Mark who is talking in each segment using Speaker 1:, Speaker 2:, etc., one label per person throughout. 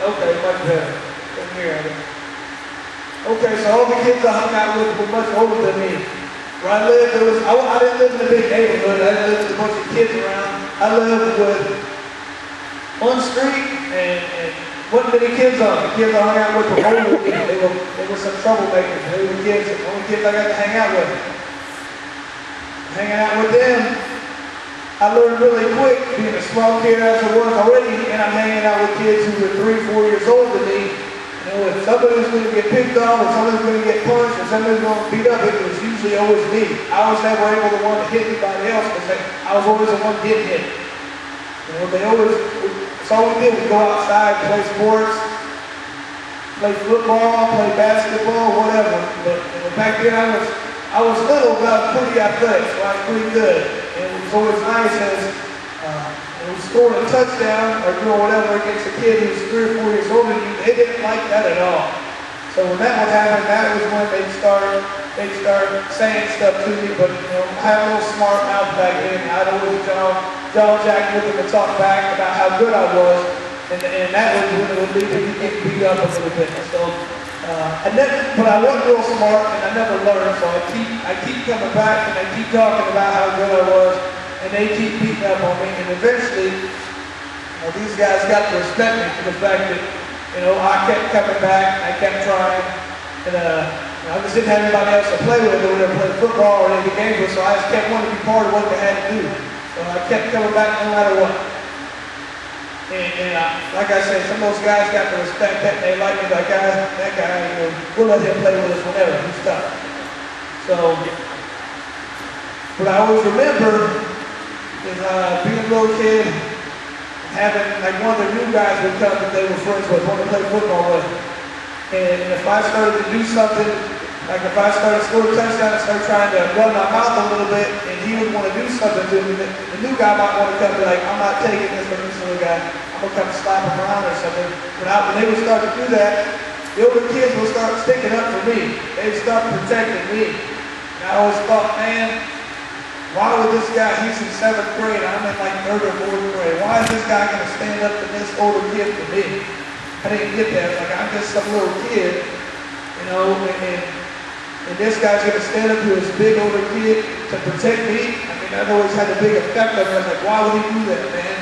Speaker 1: Okay, much better. Okay, so all the kids I hung out with were much older than me. Where I lived, I didn't live in a big neighborhood. I didn't live with a bunch of kids around. I lived with one street and wasn't many kids on it. The kids I hung out with were older than me. They were some troublemakers. They were the only kids I got to hang out with. Hanging out with them, I learned really quick, being a small kid as I was already, and I'm hanging out with kids who were 3 or 4 years older than me. You know, if somebody was going to get picked on, or somebody was going to get punched, or somebody was going to beat up, it was usually always me. I was never able to want to hit anybody else because I was always the one getting hit. You know, it's all we did was go outside, play sports, play football, play basketball, whatever. But back then I was little, but I was pretty athletic, so I was pretty good. And it was always nice as we scored a touchdown or doing whatever against a kid who was 3 or 4 years older than you. They didn't like that at all. So when that would happen, that was when they'd start saying stuff to me. But you know, I had a little smart mouth back then. I'd always jaw jack with them and talk back about how good I was, and that was when it would lead to me getting beat up a little bit. So. But I wasn't real smart, and I never learned, so I keep coming back, and I keep talking about how good I was, and they keep beating up on me, and eventually, these guys got to respect me for the fact that, you know, I kept coming back, I kept trying, and I just didn't have anybody else to play with. They would never play football or any games with, so I just kept wanting to be part of what they had to do. So I kept coming back no matter what. And like I said, some of those guys got to respect that. They like me, like that guy, you know, we'll let him play with us whenever. He's tough. So, what I always remember is being a little kid, having like one of the new guys would come that they were friends with, want to play football with. And if I started to do something, like if I started to score a touchdown and start trying to run my mouth a little bit, and he would want to do something to me, the new guy might want to come and be like, I'm not taking this from this little guy. I'm going to come slap him around or something. When they would start to do that, the older kids would start sticking up for me. They'd start protecting me. And I always thought, man, why would this guy, he's in 7th grade, I'm in like 3rd or 4th grade. Why is this guy going to stand up to this older kid for me? I didn't get that. Like, I'm just some little kid, you know, and this guy's going to stand up to his big older kid to protect me. I mean, I've always had a big effect on me. I was like, why would he do that, man?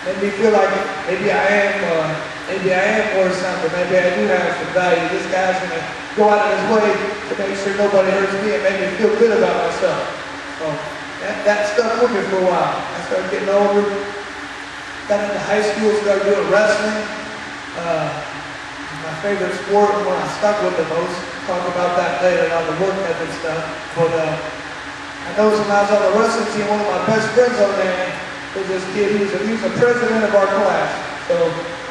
Speaker 1: Made me feel like maybe I am worth something. Maybe I do have some value. This guy's going to go out of his way to make sure nobody hurts me and make me feel good about myself. So that stuck with me for a while. I started getting older, got into high school, started doing wrestling. My favorite sport, and when I stuck with the most. Talk about that later on the work ethic stuff. But I noticed when I was on the wrestling team, one of my best friends on there was this kid. He was the president of our class. So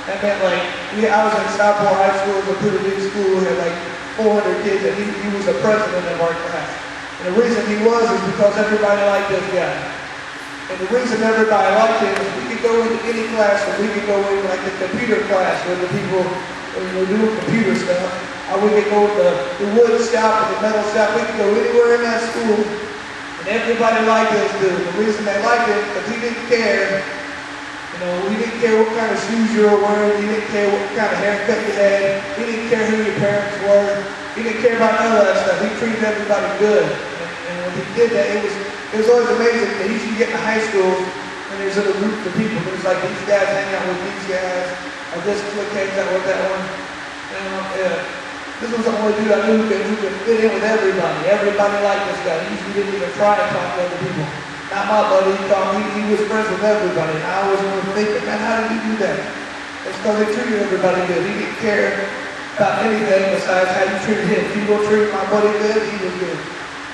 Speaker 1: that meant like, I was in Southport High School, it was a pretty big school, we had like 400 kids, and he was the president of our class. And the reason he was is because everybody liked this guy. And the reason everybody liked him is we could go into any class, or we could go into like the computer class where the people were doing computer stuff. Or we could go to the wood shop or the metal shop. We could go anywhere in that school, and everybody liked this dude. The reason they liked him is because he didn't care. You know, he didn't care what kind of shoes you were wearing. He didn't care what kind of haircut you had. He didn't care who your parents were. He didn't care about none of that stuff. He treated everybody good. And when he did that, it was always amazing. He used to get in high school, and there's a group of people. There's like these guys hang out with these guys. Or this clique hangs out with that one. And this was the only dude I knew who could fit in with everybody. Everybody liked this guy. He didn't even try to talk to other people. Not my buddy. He was friends with everybody. And I always remember thinking, man, how did he do that? It's because he treated everybody good. He didn't care about anything besides how you treated him. If you were treating my buddy good, he was good.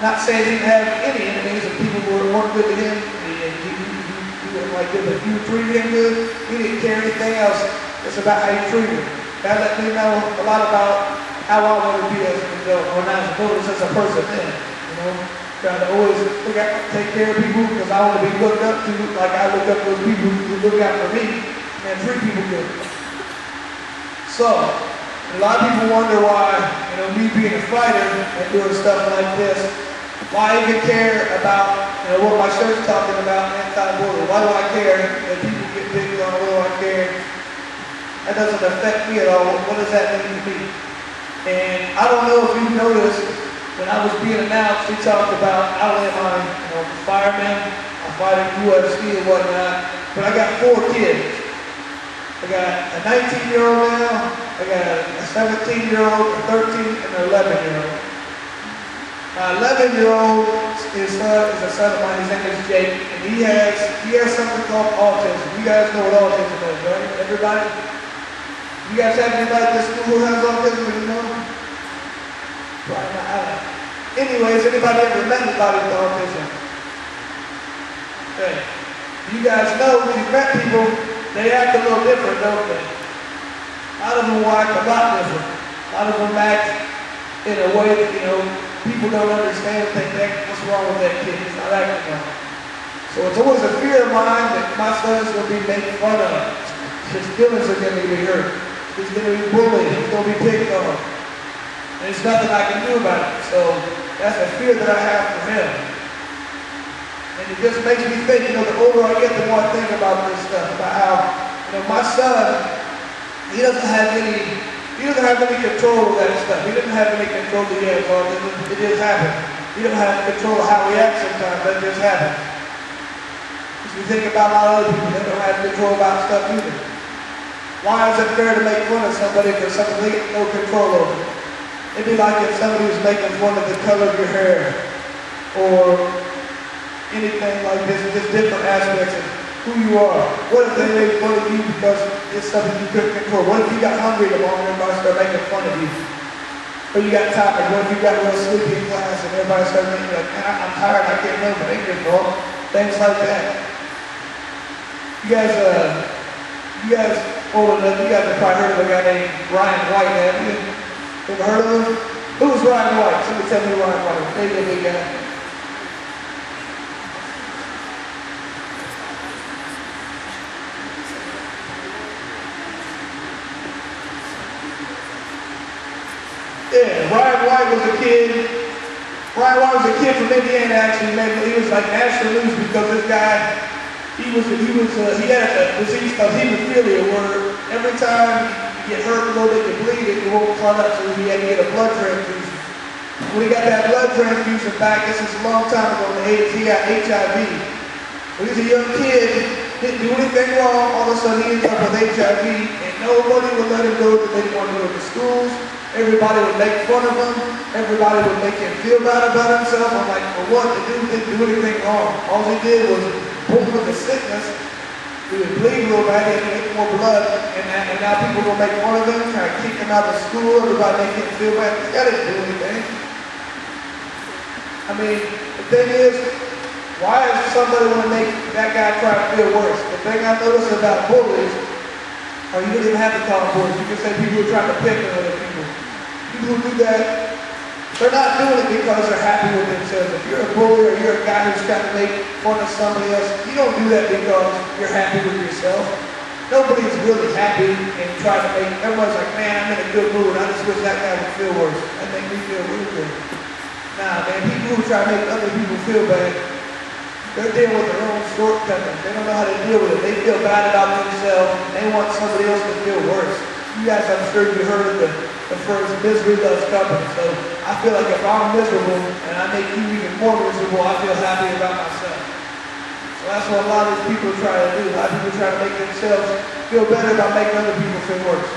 Speaker 1: Not saying he didn't have any enemies and people weren't good to him. He wasn't like this. But if you treated him good, he didn't care anything else. It's about how you treat him. That let me know a lot about how I want to be as an adult, or not as adult, as a person then, you know? Trying to always take care of people because I want to be looked up to like I look up to those people who look out for me and treat people good. So, a lot of people wonder why, you know, me being a fighter and doing stuff like this, why I even care about, you know, what my shirt's talking about, anti-bullying. Why do I care that people get picked on? Why do I care? That doesn't affect me at all. What does that mean to me? And I don't know if you noticed, when I was being announced, he talked about outline, you know, fireman, I'm fighting UFC and whatnot, but I got 4 kids. I got a 19-year-old now, I got a 17-year-old, a 13, and an 11-year-old. My 11-year-old, his son is a son of mine, his name is Jake, and he has something called autism. You guys know what autism is, right? Everybody? You guys have anybody at this school who has autism, you know? Right, anyways, anybody ever met anybody with autism? Okay. You guys know when you met people, they act a little different, don't they? A lot of them will act a lot different. A lot of them act in a way that, you know, people don't understand and think, what's wrong with that kid? He's not acting right. So it's always a fear of mine that my son's going to be made fun of. His feelings are going to be hurt. He's going to be bullied. He's going to be picked on. And there's nothing I can do about it. So that's a fear that I have for him. And it just makes me think, you know, the older I get, the more I think about this stuff, about how, you know, my son, he doesn't have any control of that stuff. He doesn't have any control of the autism. It just happens. He doesn't have control of how he acts sometimes. That just happens. If you think about a lot of other people, they don't have control about stuff either. Why is it fair to make fun of somebody for something they have no control over? It'd be like if somebody was making fun of the color of your hair, or anything like this, just different aspects of who you are. What if they made fun of you because it's something you couldn't control? What if you got hungry tomorrow and everybody started making fun of you? Or you got tired? What if you got real sleepy in class and everybody started making you like, man, I'm tired, I can't move, it ain't your fault. Things like that. You guys old enough, you guys have probably heard of a guy named Ryan White, have you? Ever heard of him? Who was Ryan White? Somebody tell me who Ryan White was. Maybe a big guy. Yeah, Ryan White was a kid. Ryan White was a kid from Indiana, actually. He was like national news because this guy, he had a disease called hemophilia, where every time you get hurt a little bit, you bleed it, you won't clot up, so he had to get a blood transfusion. When he got that blood transfusion back, this is a long time ago, he got HIV. When he was a young kid, didn't do anything wrong, all of a sudden he ended up with HIV, and nobody would let him go because they didn't want to go to schools. Everybody would make fun of him. Everybody would make him feel bad about himself. I'm like, for what? The dude didn't do anything wrong. All he did was born with the sickness. He would bleed feel bad, they get more blood, and now people will make fun of them, try to kick them out of school, everybody make him feel bad. That didn't do anything. I mean, the thing is, why does somebody want to make that guy try to feel worse? The thing I notice about bullies, or you don't even have to call them bullies, you can say people who are trying to pick on other people. People who do that, they're not doing it because they're happy with themselves. If you're a bully or you're a guy who's trying to make fun of somebody else, you don't do that because you're happy with yourself. Nobody's really happy and trying to make, everyone's like, man, I'm in a good mood. I just wish that guy would feel worse. That makes me feel real good. Nah, man, people who try to make other people feel bad, they're dealing with their own shortcomings. They don't know how to deal with it. They feel bad about themselves, and they want somebody else to feel worse. You guys, I'm sure you heard of the phrase, misery loves company. So I feel like if I'm miserable and I make you even more miserable, I feel happy about myself. So that's what a lot of these people try to do. A lot of people try to make themselves feel better by making other people feel worse.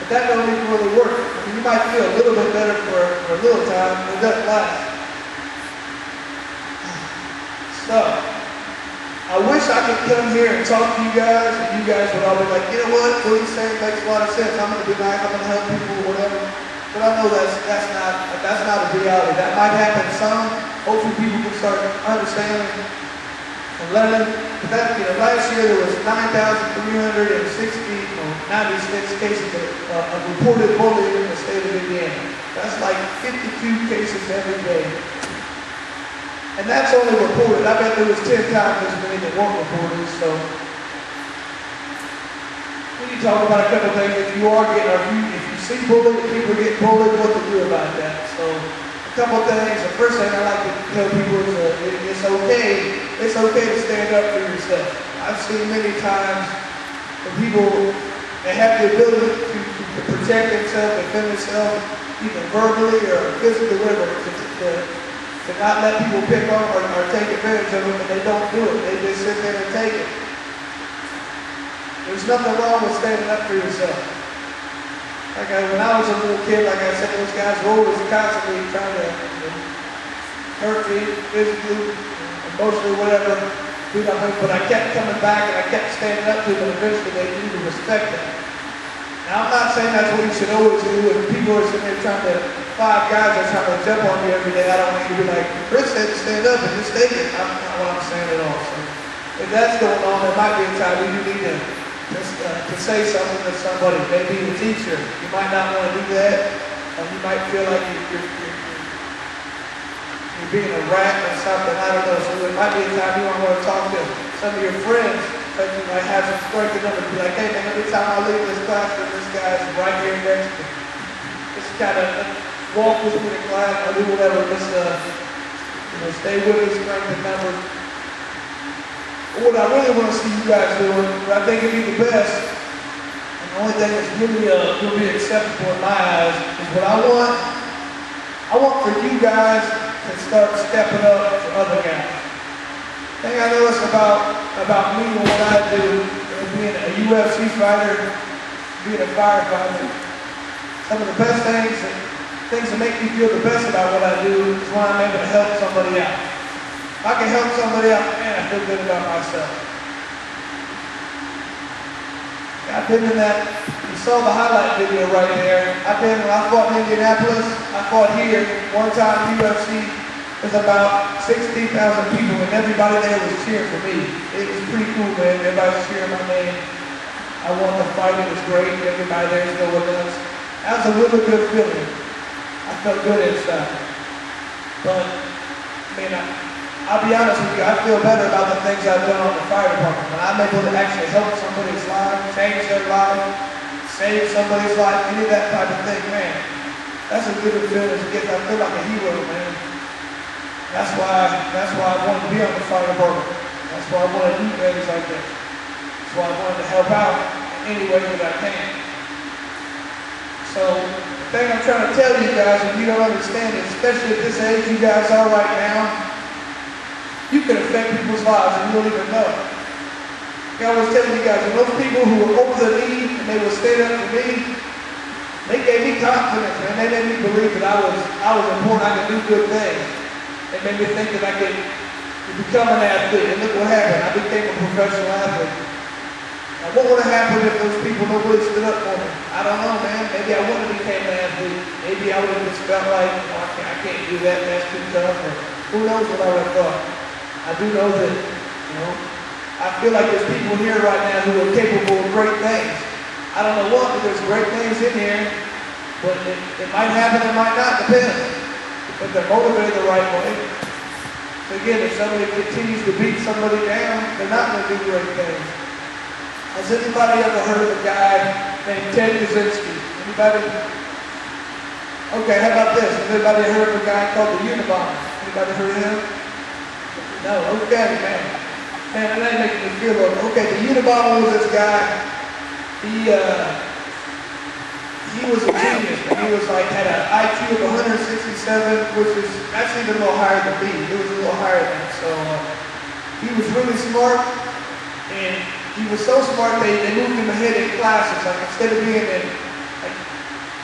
Speaker 1: But that don't even really work. I mean, you might feel a little bit better for a little time, but it doesn't last. So, I wish I could come here and talk to you guys, and you guys would all be like, you know what he's saying makes a lot of sense. I'm going to be nice, I'm going to help people, or whatever. But I know that's not a reality. That might happen some. Hopefully people can start understanding and learning. But that, last year there was 96 cases of reported bullying in the state of Indiana. That's like 52 cases every day. And that's only reported. I bet there was 10 times as many that weren't reported, so. We need to talk about a couple things. If you see bullying, if people get bullied, what to do about that. So, a couple things. The first thing I like to tell people is it's okay to stand up for yourself. I've seen many times when people, they have the ability to protect themselves, defend themselves, either verbally or physically, whatever, to not let people pick on or take advantage of them, and they don't do it. They just sit there and take it. There's nothing wrong with standing up for yourself. When I was a little kid, like I said, those guys were always constantly trying to hurt me, physically, emotionally, whatever. But I kept coming back and I kept standing up to them, and eventually they need to respect that. Now, I'm not saying that's what you should always do. If people are sitting there trying to, 5 guys are trying to jump on you every day, I don't want you to be like, Chris said to stand up and just take it. That's not what I'm saying at all. So if that's going on, there might be a time when you need to say something to somebody, maybe a teacher. You might not want to do that. You might feel like you're being a rat or something. I don't know. So there might be a time you want to talk to some of your friends. But you might have some strength enough to be like, hey man, every time I leave this classroom, this guy's right here next to me. Just kind of walk with me to class or do whatever. Just stay with me, strength in numbers. What I really want to see you guys doing, what I think would be the best, and the only thing that's really acceptable in my eyes, is what I want for you guys to start stepping up for other guys. The thing I notice about me and what I do, being a UFC fighter, being a firefighter, some of the best things that make me feel the best about what I do is when I'm able to help somebody out. If I can help somebody out, man, I feel good about myself. I've been in that, you saw the highlight video right there. When I fought in Indianapolis, I fought here, one time UFC. There's about 16,000 people, and everybody there was cheering for me. It was pretty cool, man. Everybody was cheering my name. I won the fight. It was great. Everybody there was going nuts. That was a really good feeling. I felt good inside. But, I'll be honest with you, I feel better about the things I've done on the fire department. When I'm able to actually help somebody's life, change their life, save somebody's life, any of that type of thing, man, that's a good feeling to get. I feel like a hero, man. That's why I want to be on the fire department. That's why I want to do things like this. That's why I wanted to help out in any way that I can. So, the thing I'm trying to tell you guys, if you don't understand it, especially at this age you guys are right now, you can affect people's lives and you don't even know. I was telling you guys, those people who were over the knee and they would stand up for me, they gave me confidence, man. They made me believe that I was important, I could do good things. It made me think that I could become an athlete. And look what happened. I became a professional athlete. Now, what would have happened if those people nobody stood up for me? I don't know, man. Maybe I wouldn't have became an athlete. Maybe I would have just felt like, oh, I can't do that, that's too tough. Or who knows what I would have thought. I do know that, you know, I feel like there's people here right now who are capable of great things. I don't know what, but there's great things in here. But it might happen, it might not, depends. If they're motivated the right way. So again, if somebody continues to beat somebody down, they're not going to do great things. Has anybody ever heard of a guy named Ted Kaczynski? Anybody? Okay, how about this? Has anybody heard of a guy called the Unabomber? Anybody heard of him? No, okay, man. Man, that ain't making me feel good. Okay, the Unabomber was this guy. He was a genius. He was like, had an IQ of 167, which is actually a little higher than me. It was a little higher than me. So he was really smart, and he was so smart they moved him ahead in classes. Like instead of being in like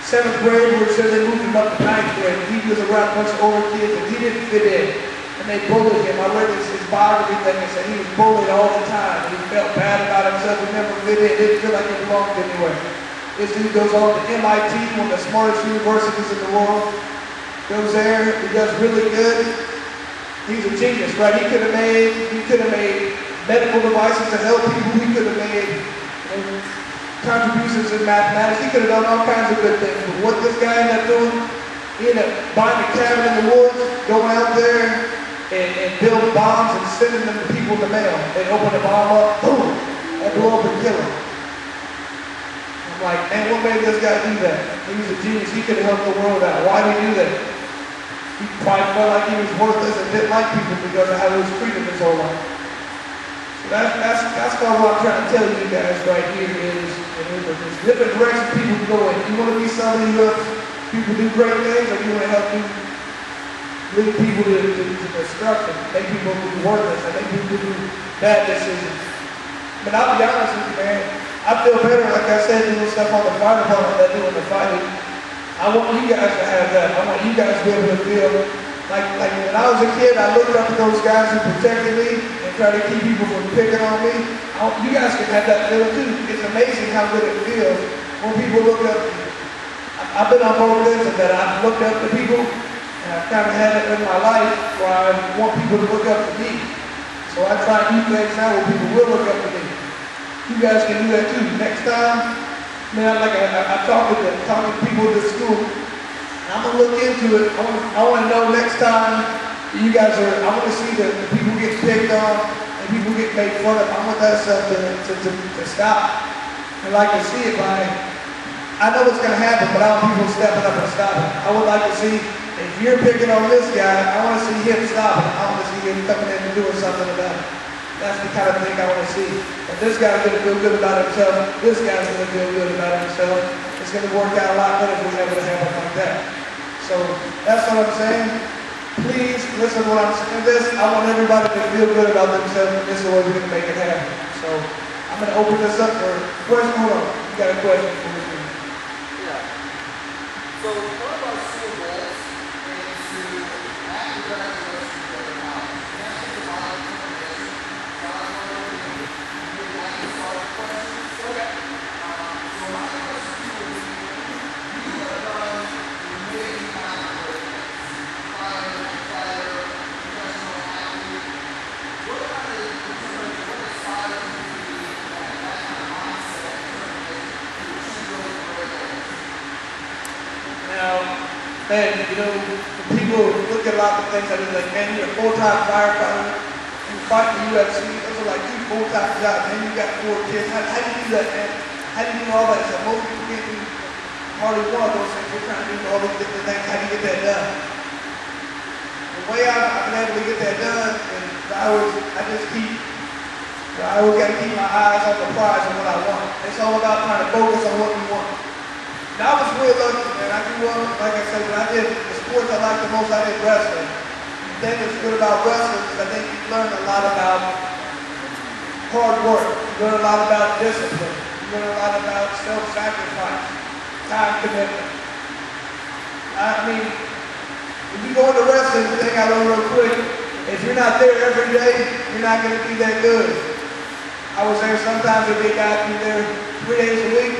Speaker 1: 7th grade, where it said they moved him up to 9th grade, he was around a bunch of older kids and he didn't fit in. And they bullied him. I read his biography thing and said he was bullied all the time. He felt bad about himself. He never fit in. Didn't feel like he belonged anywhere. This dude goes on to MIT, one of the smartest universities in the world. Goes there. He does really good. He's a genius, right? He could have made medical devices to help people. He could have made contributions in mathematics. He could have done all kinds of good things. But what this guy ended up doing, he ended up buying a cabin in the woods, going out there and building bombs and sending them to people in the mail. They'd open the bomb up, boom, and blow up and kill him. I'm like, man, what made this guy do that? He was a genius. He could have helped the world out. Why did he do that? He probably felt like he was worthless and didn't like people because of how he was treated his whole life. That's kind of what I'm trying to tell you guys right here is, there's different directions people can go in. You want to be somebody who helps people do great things, or you want to help lead people to destruction, make people do worthless, and make people do bad decisions. But I'll be honest with you, man, I feel better, like I said, doing stuff on the fire department than doing the fighting. I want you guys to have that. I want you guys to be able to feel like when I was a kid, I looked up to those guys who protected me and tried to keep people from picking on me. You guys can have that feeling too. It's amazing how good it feels when people look up to you. I've been on both ends of that. I've looked up to people, and I've kind of had it in my life where I want people to look up to me. So I try to do things now where people will look up to me. You guys can do that too. Next time, man, like I talking to people at the school. I'm gonna look into it. I want to know next time you guys are. I want to see the people get picked on and people get made fun of. I want that stuff to stop. I'd like to see it by. I know it's gonna happen, but I want people stepping up and stopping. I would like to see if you're picking on this guy. I want to see him stopping. I want to see him coming in and doing something about it. That's the kind of thing I want to see. If this guy's going to feel good about himself, this guy's going to feel good about himself. It's going to work out a lot better if we have it happen like that. So that's what I'm saying. Please listen to what I'm saying. I want everybody to feel good about themselves, and this is the way we're going to make it happen. So I'm going to open this up for questions. Hold on. You got a question for me?
Speaker 2: Yeah. So one of our school goals is to actually recognize the knowledge.
Speaker 1: Man, you know, people look at a lot of things that are like, man, you're a full-time firefighter, you fight in the UFC, those are like 2 full-time jobs, man, you got 4 kids. How do you do that, man? How do you do all that stuff? Most people can't do hardly one of those things. We're trying to do all these different things. How do you get that done? The way I've been able to get that done is I always got to keep my eyes on the prize and what I want. It's all about trying to focus on what you want. Now I was real lucky, man. I grew up, like I said, when I did the sports I liked the most, I did wrestling. The thing that's good about wrestling is I think you learn a lot about hard work. You learn a lot about discipline. You learn a lot about self-sacrifice, time commitment. I mean, if you go into wrestling, the thing I learned real quick, if you're not there every day, you're not going to be that good. I was there sometimes if they got me there 3 days a week.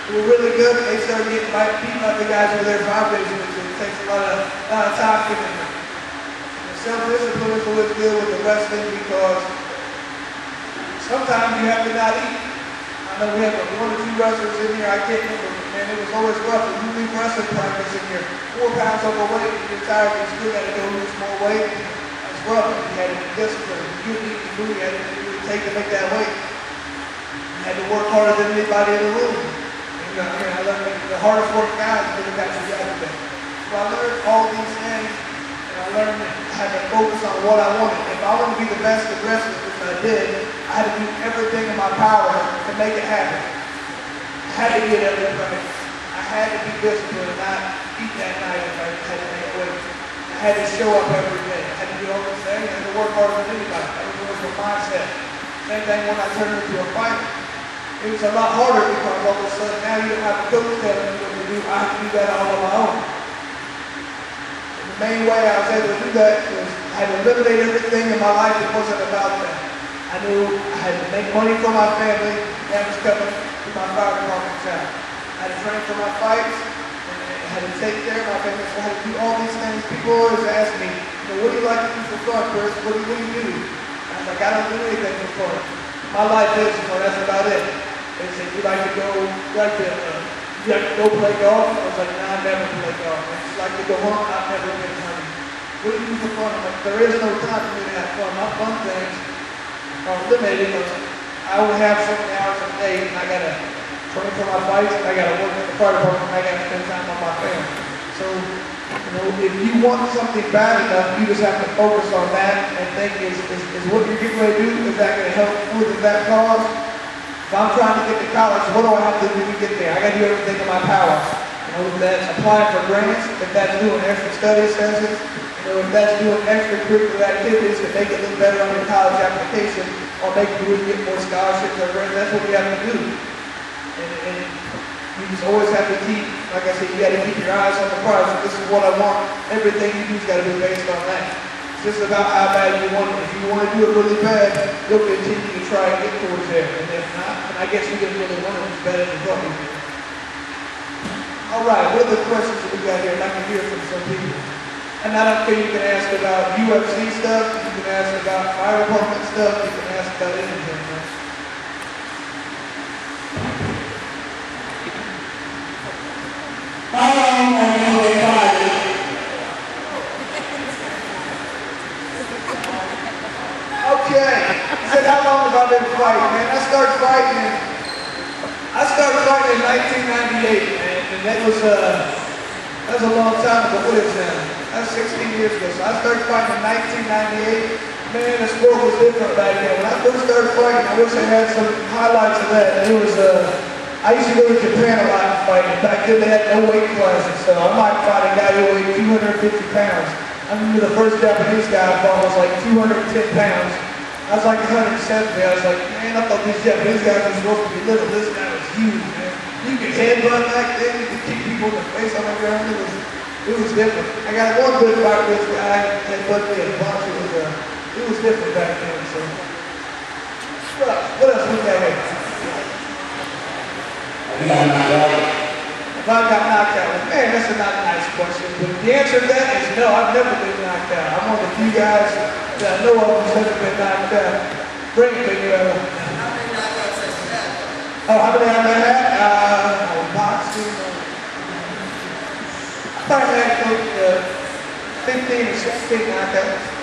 Speaker 1: We were really good, but they started getting beating up the guys who were there 5 days a week. So it takes a lot of time commitment. Self-discipline is always good with the wrestling because sometimes you have to not eat. I know we have 1 or 2 wrestlers in here, I can't remember, man, it was always rough. When you leave wrestling practice and you're 4 pounds overweight and you're tired, you still got to go lose more weight. That's rough. You had to be disciplined. You didn't eat the food you had to really take to make that weight. You had to work harder than anybody in the room. And, I learned the hardest work guys really got you yesterday. So I learned all these things. I learned how to focus on what I wanted. If I wanted to be the best at wrestling, which I did, I had to do everything in my power to make it happen. I had to get every practice. I had to be disciplined and not eat that night if I had to make weight. I had to show up every day. I had to do all these things. I had to work harder than anybody. Everything was my mindset. Same thing when I turned into a fighter. It was a lot harder because all of a sudden now you don't have a coach telling me what to do. I have to do that all on my own. The main way I was able to do that was I had to eliminate everything in my life that wasn't about that. I knew I had to make money for my family. That was coming to my fire department job. I had to train for my fights. And I had to take care of my family. So I had to do all these things. People always ask me, what do you like to do for fun, Chris? What do you do? I was like, I don't do anything for fun. My life is fun. That's about it. They said, you like to go play golf? I was like, nah, I never play golf. I just like to go hunt. I've never been hunting. What do you do for fun? I'm like, there is no time for me to have fun. My fun things are limited because I only have so many hours a day and I got to train for my fights and I got to work in the fire department and I got to spend time on my family. So, if you want something bad enough, you just have to focus on that and think, is what you're getting ready to do, is that going to help further that cause? If I'm trying to get to college, what do I have to do to get there? I got to do everything in my power. If that's applying for grants, if that's doing extra study sessions, if that's doing extracurricular activities to make it look better on your college application, or make you really get more scholarships or grants, that's what we have to do. And you just always have to keep, like I said, you got to keep your eyes on the prize. This is what I want. Everything you do has got to be based on that. It's just about how bad you want it. If you want to do it really bad, you'll continue to try and get towards there. And if not, then I guess you didn't really want it. It's better than nothing. All right, what are the questions that we got here? And I can hear from some people. And I don't care, you can ask about UFC stuff, you can ask about fire department stuff, you can ask about anything.
Speaker 3: How long have you been fighting?
Speaker 1: Okay. I said, how long have I been fighting, man? I started fighting in 1998, man. And that was a long time ago. What is that? That's 16 years ago. So I started fighting in 1998. Man, the sport was different back then. When I first started fighting, I wish I had some highlights of that. And it was, I used to go to Japan a lot and fight. Back then they had no weight classes. So I might fight a guy who weighed 250 pounds. I remember the first Japanese guy I fought was like 210 pounds. I was like 170. I was like, man, I thought these Japanese guys were supposed to be little. This guy was huge, man. You could headbutt back then. You could kick people in the face on the ground. It was different. I got one good fight with this guy that headbutted me a bunch. It was different back then. So, what else we got here? If I got knocked out, man, that's a not nice question. But the answer to that is no, I've never been knocked out. I'm one of the few guys that I know of who's never been knocked out. Bring it to you.
Speaker 2: How many knockouts has he had?
Speaker 1: Oh, how many have I had? Boxing. I probably had 15 or 16 knockouts.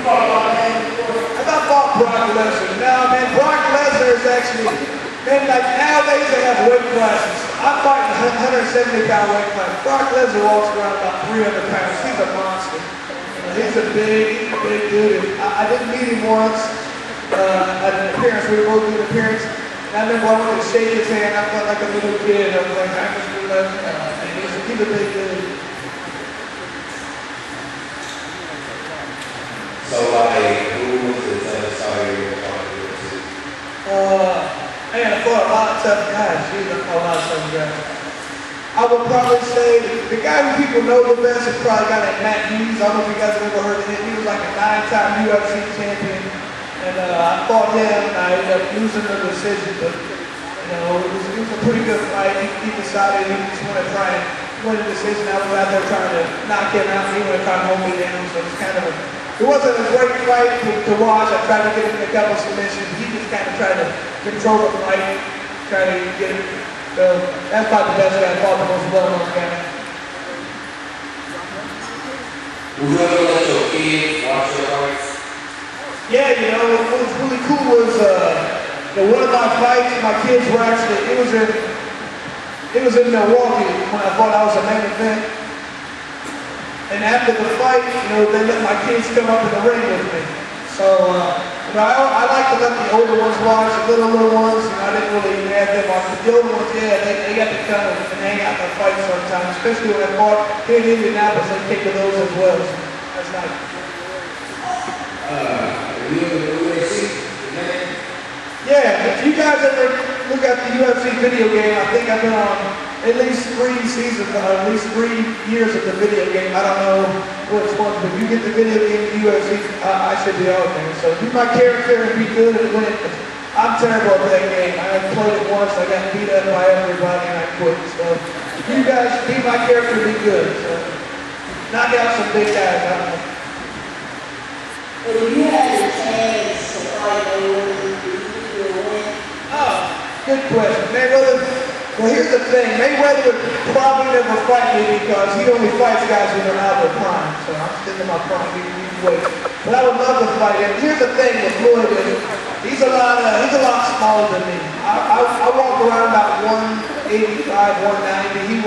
Speaker 1: I fought Brock Lesnar. Now, man, Brock Lesnar is actually, man, like nowadays they have weight classes. I'm fighting 170-pound weight class. Brock Lesnar walks around about 300 pounds. He's a monster. He's a big dude. I didn't meet him once at an appearance. We were both doing an appearance. And I remember I wanted to shake his hand. I felt like a little kid. I was like, I'm Mr. Lesnar. And he's a big dude.
Speaker 3: So, like, who was the toughest fighter you were talking to?
Speaker 1: Man, I fought a lot of tough guys. Jeez, I fought a lot of tough guys. I I would probably say the guy who people know the best is probably a guy named Matt Hughes. I don't know if you guys have ever heard of him. He was like a 9-time UFC champion. And I fought him, and I ended up losing the decision. But, you know, it was a pretty good fight. He decided he just wanted to try and win a decision. I was out there trying to knock him out, and he wanted to try and hold me down. So it was kind of it wasn't a great fight to watch. I tried to get him in a couple of submissions. He just kind of tried to control the fight, trying to get it. So that's probably the best guy. I fought the most well-known guy.
Speaker 3: Would you ever let your kids watch your fights?
Speaker 1: Yeah, you know, what was really cool was one of my fights, my kids were actually, it was in Milwaukee when I thought I was a main event. And after the fight, you know, they let my kids come up in the ring with me. So, you know, I like to let the older ones watch, the little ones, and I didn't really add them on. But the older ones, yeah, they got to come and hang out in the fight sometimes, especially when I fought here in Indianapolis, they came to those as well. So that's nice. Yeah, if you guys ever look at the UFC video game, I think I've been on at least 3 seasons, at least 3 years of the video game. I don't know what it's for, but if you get the video game of the UFC, I should be on there. So be my character and be good at winning. I'm terrible at that game. I played it once, I got beat up by everybody and I quit. So you guys be my character, be good. So knock out some big guys. I don't know.
Speaker 4: If you had a chance to fight anyone, do you win?
Speaker 1: Oh, good question. Mayweather, well here's the thing, Mayweather would probably never fight me because he only fights guys when they're out of their prime. So I'm still in my prime, he can wait. But I would love to fight him. Here's the thing with Floyd is, he's a lot smaller than me. I walk around about 185, 190. He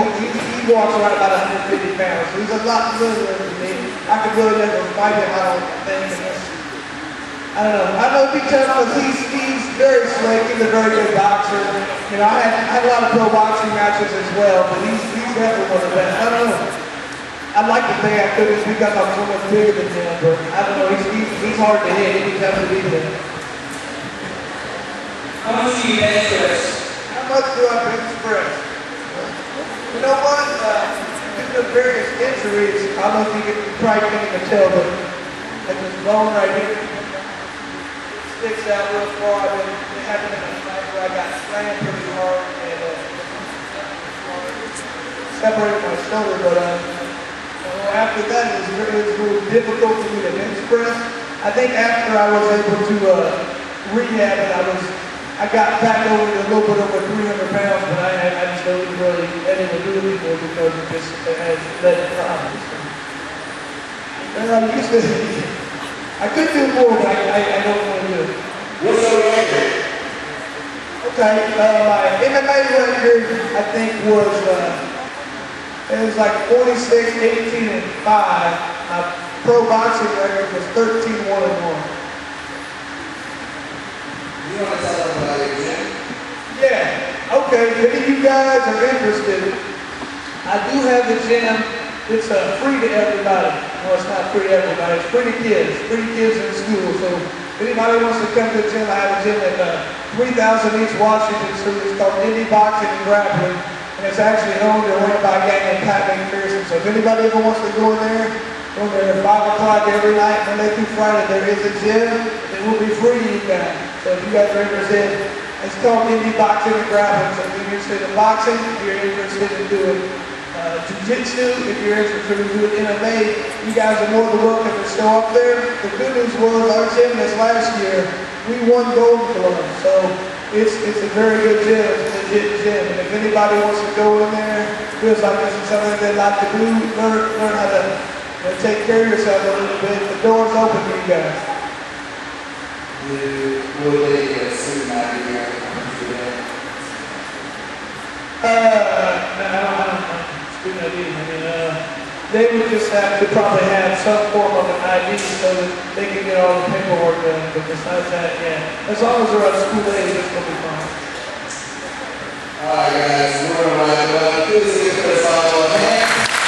Speaker 1: walks around about 150 pounds. So he's a lot littler than me. I could really never fight him, I don't think. I don't know. I know it'd be tough because he's very slick. He's a very good boxer. You know, I had a lot of pro boxing matches as well, but he's definitely one of the best. I don't know. I'd like to think I could just because I'm so much bigger than him, but I don't know. He's hard to hit. He'd be tough to beat him.
Speaker 2: How much do you bench press?
Speaker 1: How much do I bench press? You know what? Due to various injuries, I don't know if you probably can't even tell, but like this bone right here sticks out real far. It happened in a fight where I got slammed pretty hard and separated my shoulder, but after that it was really difficult for me to bench press. I think after I was able to rehab it, I got back over to a little bit over 300 pounds, but I just wasn't really able to do it anymore because it had led to problems. I could do more, but I don't want to do it.
Speaker 3: What's your record?
Speaker 1: Okay, my MMA record, I think, was it was like 46, 18, and 5. My pro boxing record was 13, 1, and 1.
Speaker 3: You want to tell us about your gym?
Speaker 1: Yeah, okay, if any of you guys are interested, I do have a gym. It's free to everybody. No, it's not free to everybody. It's free to kids in school. So if anybody wants to come to the gym, I have a gym at 3000 East Washington Street. It's called Indie Boxing and Grappling. And it's actually owned and run by a guy named Pat McPherson. So if anybody ever wants to go in there at 5 o'clock every night, Monday through Friday, there is a gym. It will be free to you guys. So if you guys are interested, it's called Indie Boxing and Grappling. So if you're interested in boxing, if you're interested in doing jiu-jitsu, if you're interested in doing MMA, you guys are more than welcome to show up there. The good news was our gym this last year, we won Gold Club. So it's a very good gym, it's a legit gym. And if anybody wants to go in there, feels like this is something they'd like to do, learn how to take care of yourself a little bit, the door's open for you guys.
Speaker 3: Will they assume that you're going
Speaker 1: I don't know. Good idea. I mean, they would just have to probably have some form of an ID so that they can get all the paperwork done. But besides that, yeah, as long as they're on school age, it's going to be fine.
Speaker 3: All right, guys, we're going to wrap it up. Please give us all a hand.